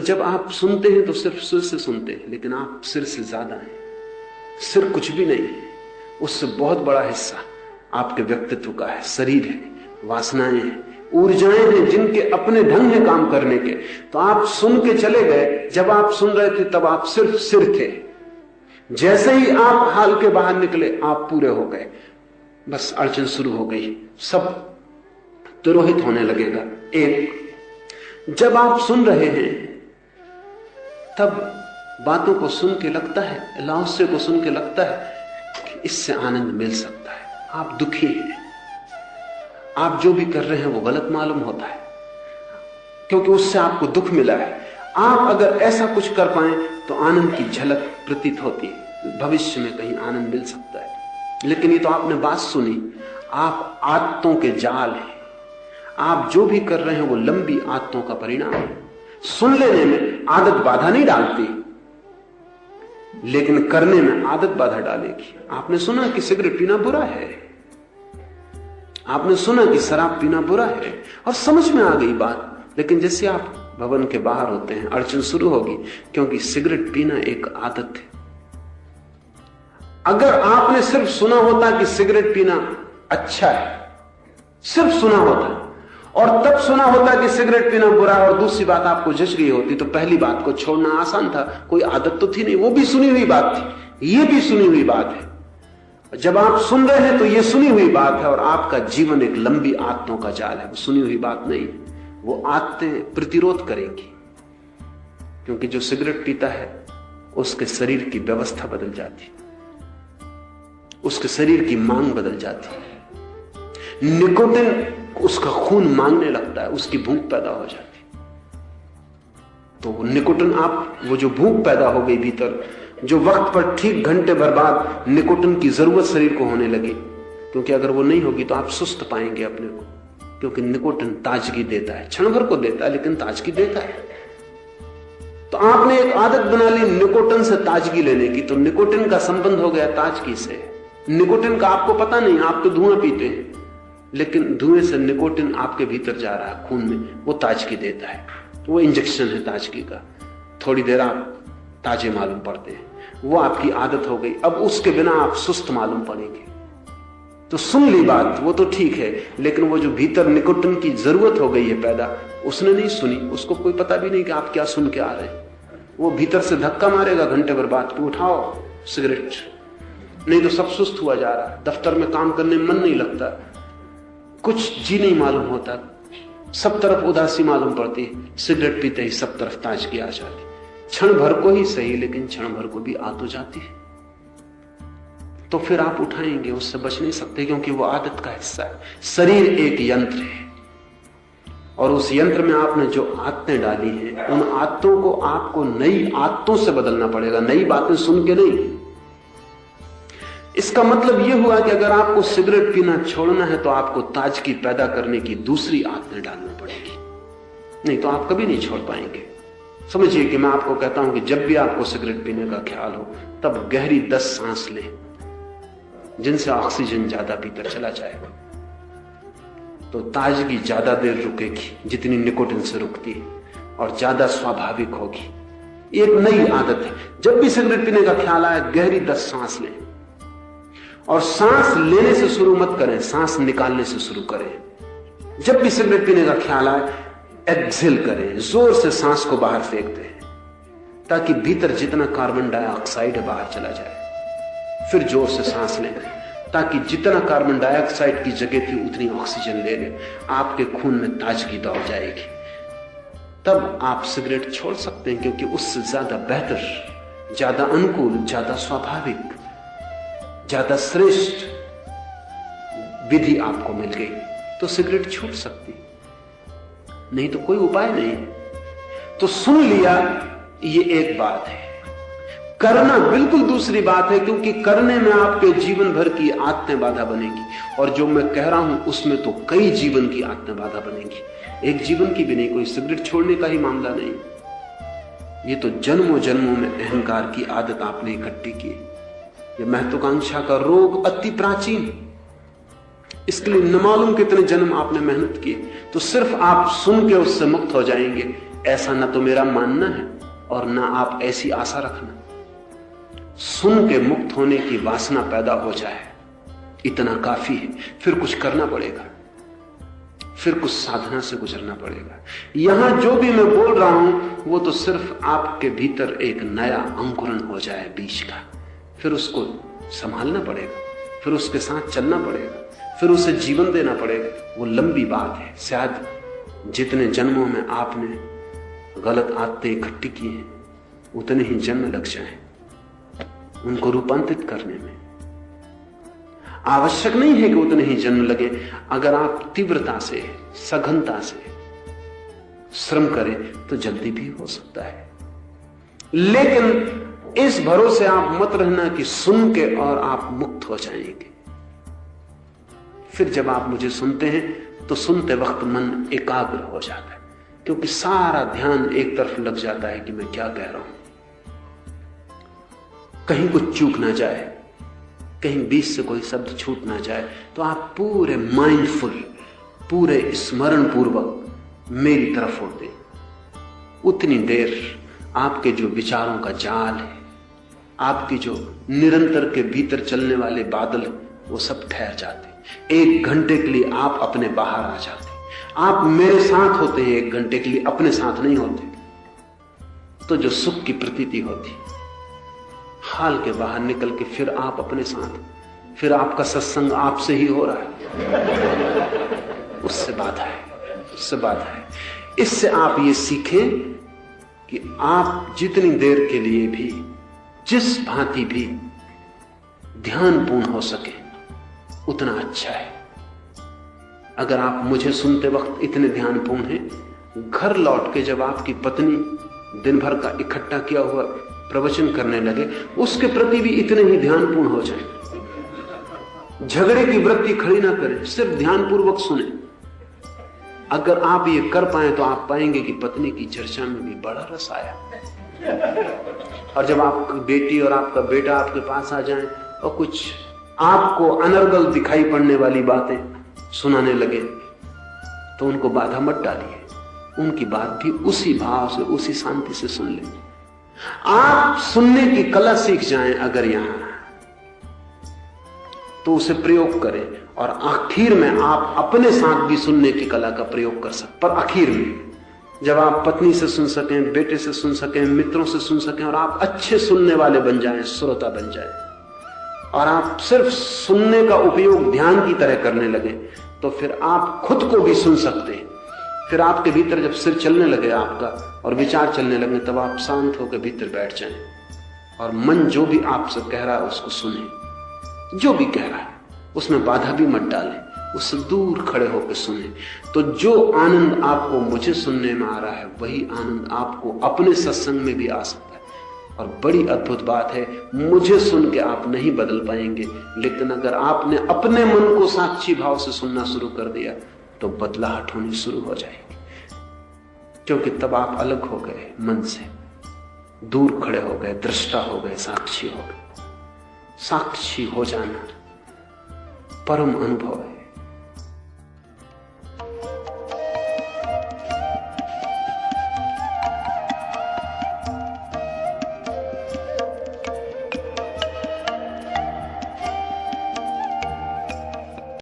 जब आप सुनते हैं तो सिर्फ सिर से सुनते हैं, लेकिन आप सिर से ज्यादा हैं। सिर कुछ भी नहीं है, उससे बहुत बड़ा हिस्सा आपके व्यक्तित्व का है। शरीर है, वासनाएं हैं, ऊर्जाएं हैं जिनके अपने ढंग है काम करने के। तो आप सुन के चले गए, जब आप सुन रहे थे तब आप सिर्फ सिर थे। जैसे ही आप हाल के बाहर निकले आप पूरे हो गए, बस अड़चन शुरू हो गई, सब तिरोहित होने लगेगा। एक जब आप सुन रहे हैं तब बातों को सुन के लगता है, लाओसे को सुन के लगता है कि इससे आनंद मिल सकता है। आप दुखी हैं, आप जो भी कर रहे हैं वो गलत मालूम होता है क्योंकि उससे आपको दुख मिला है। आप अगर ऐसा कुछ कर पाए तो आनंद की झलक प्रतीत होती है, भविष्य में कहीं आनंद मिल सकता है। लेकिन ये तो आपने बात सुनी, आप आदतों के जाल हैं। आप जो भी कर रहे हैं वो लंबी आदतों का परिणाम है। सुन लेने में आदत बाधा नहीं डालती, लेकिन करने में आदत बाधा डालेगी। आपने सुना कि सिगरेट पीना बुरा है, आपने सुना कि शराब पीना बुरा है, और समझ में आ गई बात। लेकिन जैसे आप भवन के बाहर होते हैं अड़चन शुरू होगी, क्योंकि सिगरेट पीना एक आदत है। अगर आपने सिर्फ सुना होता कि सिगरेट पीना अच्छा है, सिर्फ सुना होता, और तब सुना होता कि सिगरेट पीना बुरा है, और दूसरी बात आपको जच गई होती, तो पहली बात को छोड़ना आसान था। कोई आदत तो थी नहीं, वो भी सुनी हुई बात थी, ये भी सुनी हुई बात है। जब आप सुन रहे हैं तो ये सुनी हुई बात है, और आपका जीवन एक लंबी आदतों का जाल है, वो सुनी हुई बात नहीं। वो आदतें प्रतिरोध करेंगी, क्योंकि जो सिगरेट पीता है उसके शरीर की व्यवस्था बदल जाती, उसके शरीर की मांग बदल जाती है। निकोटिन उसका खून मांगने लगता है, उसकी भूख पैदा हो जाती। तो निकोटिन, आप वो जो भूख पैदा हो गई भीतर, जो वक्त पर ठीक घंटे भर बाद निकोटिन की जरूरत शरीर को होने लगी, क्योंकि अगर वो नहीं होगी तो आप सुस्त पाएंगे अपने को, क्योंकि निकोटिन ताजगी देता है, क्षण भर को देता है लेकिन ताजगी देता है। तो आपने एक आदत बना ली निकोटिन से ताजगी लेने की, तो निकोटिन का संबंध हो गया ताजगी से। निकोटिन का आपको पता नहीं, आप तो धुआं पीते हैं, लेकिन धुएं से निकोटिन आपके भीतर जा रहा है खून में, वो ताजगी देता है। वो इंजेक्शन है ताजगी का, थोड़ी देर आप ताजे मालूम पड़ते हैं, वो आपकी आदत हो गई। अब उसके बिना आप सुस्त मालूम पड़ेंगे। तो सुन ली बात, वो तो ठीक है, लेकिन वो जो भीतर निकोटिन की जरूरत हो गई है पैदा, उसने नहीं सुनी, उसको कोई पता भी नहीं कि आप क्या सुन के आ रहे हैं। वो भीतर से धक्का मारेगा घंटे भर बाद कि उठाओ सिगरेट, नहीं तो सब सुस्त हुआ जा रहा है, दफ्तर में काम करने में मन नहीं लगता, कुछ जी नहीं मालूम होता, सब तरफ उदासी मालूम पड़ती। सिगरेट पीते ही सब तरफ ताजगी आ जाती, क्षण भर को ही सही, लेकिन क्षण भर को भी आ तो जाती है। तो फिर आप उठाएंगे, उससे बच नहीं सकते, क्योंकि वो आदत का हिस्सा है। शरीर एक यंत्र है, और उस यंत्र में आपने जो आदतें डाली हैं, उन आदतों को आपको नई आदतों से बदलना पड़ेगा, नई बातें सुन के नहीं। इसका मतलब यह हुआ कि अगर आपको सिगरेट पीना छोड़ना है तो आपको ताजगी पैदा करने की दूसरी आदतें डालनी पड़ेगी, नहीं तो आप कभी नहीं छोड़ पाएंगे। समझिए कि मैं आपको कहता हूं कि जब भी आपको सिगरेट पीने का ख्याल हो, तब गहरी 10 सांस लें, जिनसे ऑक्सीजन ज्यादा भीतर चला जाएगा, तो ताजगी ज्यादा देर रुकेगी जितनी निकोटिन से रुकती है, और ज्यादा स्वाभाविक होगी। एक नई आदत है, जब भी सिगरेट पीने का ख्याल आए गहरी 10 सांस लें, और सांस लेने से शुरू मत करें, सांस निकालने से शुरू करें। जब भी सिगरेट पीने का ख्याल आए एक्सहेल करें, जोर से सांस को बाहर फेंक दें, ताकि भीतर जितना कार्बन डाइऑक्साइड है बाहर चला जाए। फिर जोर से सांस लें, ताकि जितना कार्बन डाइऑक्साइड की जगह थी उतनी ऑक्सीजन ले लें, आपके खून में ताजगी दौड़ जाएगी। तब आप सिगरेट छोड़ सकते हैं, क्योंकि उससे ज्यादा बेहतर, ज्यादा अनुकूल, ज्यादा स्वाभाविक, ज्यादा श्रेष्ठ विधि आपको मिल गई, तो सिगरेट छूट सकती, नहीं तो कोई उपाय नहीं। तो सुन लिया, ये एक बात है, करना बिल्कुल दूसरी बात है, क्योंकि करने में आपके जीवन भर की आदतें बाधा बनेगी, और जो मैं कह रहा हूं उसमें तो कई जीवन की आदतें बाधा बनेगी, एक जीवन की भी नहीं। कोई सिगरेट छोड़ने का ही मामला नहीं, ये तो जन्मों जन्मों में अहंकार की आदत आपने इकट्ठी की। ये महत्वाकांक्षा का रोग अति प्राचीन, इसके लिए न मालूम कितने जन्म आपने मेहनत की। तो सिर्फ आप सुन के उससे मुक्त हो जाएंगे, ऐसा न तो मेरा मानना है और ना आप ऐसी आशा रखना। सुन के मुक्त होने की वासना पैदा हो जाए, इतना काफी है। फिर कुछ करना पड़ेगा, फिर कुछ साधना से गुजरना पड़ेगा। यहां जो भी मैं बोल रहा हूं वो तो सिर्फ आपके भीतर एक नया अंकुरण हो जाए बीज का, फिर उसको संभालना पड़ेगा, फिर उसके साथ चलना पड़ेगा, फिर उसे जीवन देना पड़ेगा। वो लंबी बात है। शायद जितने जन्मों में आपने गलत आदतें इकट्ठी की हैं उतने ही जन्म लग जाएं उनको रूपांतरित करने में। आवश्यक नहीं है कि उतने ही जन्म लगे। अगर आप तीव्रता से, सघनता से श्रम करें तो जल्दी भी हो सकता है। लेकिन इस भरोसे आप मत रहना कि सुन के और आप मुक्त हो जाएंगे। फिर जब आप मुझे सुनते हैं तो सुनते वक्त मन एकाग्र हो जाता है, क्योंकि सारा ध्यान एक तरफ लग जाता है कि मैं क्या कह रहा हूं, कहीं कुछ चूक ना जाए, कहीं बीच से कोई शब्द छूट ना जाए। तो आप पूरे माइंडफुल, पूरे स्मरण पूर्वक मेरी तरफ होते। उतनी देर आपके जो विचारों का जाल है, आपकी जो निरंतर के भीतर चलने वाले बादल, वो सब ठहर जाते। 1 घंटे के लिए आप अपने बाहर आ जाते। आप मेरे साथ होते हैं 1 घंटे के लिए, अपने साथ नहीं होते। तो जो सुख की प्रतीति होती, हाल के बाहर निकल के फिर आप अपने साथ, फिर आपका सत्संग आपसे ही हो रहा है। उससे बाधा है, उससे बाधा है। इससे आप ये सीखें कि आप जितनी देर के लिए भी, जिस भांति भी ध्यानपूर्ण हो सके उतना अच्छा है। अगर आप मुझे सुनते वक्त इतने ध्यानपूर्ण हैं, घर लौट के जब आपकी पत्नी दिन भर का इकट्ठा किया हुआ प्रवचन करने लगे, उसके प्रति भी इतने ही ध्यानपूर्ण हो जाए। झगड़े की वृत्ति खड़ी ना करें, सिर्फ ध्यानपूर्वक सुने। अगर आप ये कर पाए तो आप पाएंगे कि पत्नी की चर्चा में भी बड़ा रस आया। और जब आपकी बेटी और आपका बेटा आपके पास आ जाएं और कुछ आपको अनर्गल दिखाई पड़ने वाली बातें सुनाने लगे, तो उनको बाधा मत डालिए। उनकी बात भी उसी भाव से, उसी शांति से सुन लें। आप सुनने की कला सीख जाएं अगर यहां, तो उसे प्रयोग करें। और आखिर में आप अपने साथ भी सुनने की कला का प्रयोग कर सकते। पर आखिर में जब आप पत्नी से सुन सकें, बेटे से सुन सकें, मित्रों से सुन सकें, और आप अच्छे सुनने वाले बन जाएं, श्रोता बन जाएं, और आप सिर्फ सुनने का उपयोग ध्यान की तरह करने लगे, तो फिर आप खुद को भी सुन सकते हैं। फिर आपके भीतर जब सिर चलने लगे आपका और विचार चलने लगे, तब आप शांत होकर भीतर बैठ जाएं और मन जो भी आपसे कह रहा है उसको सुने। जो भी कह रहा है उसमें बाधा भी मत डालें, उससे दूर खड़े होकर सुने। तो जो आनंद आपको मुझे सुनने में आ रहा है, वही आनंद आपको अपने सत्संग में भी आ सकता है। और बड़ी अद्भुत बात है, मुझे सुन के आप नहीं बदल पाएंगे, लेकिन अगर आपने अपने मन को साक्षी भाव से सुनना शुरू कर दिया तो बदलाहट होनी शुरू हो जाएगी। क्योंकि तब आप अलग हो गए, मन से दूर खड़े हो गए, दृष्टा हो गए, साक्षी हो गए। साक्षी हो जाना परम अनुभव है।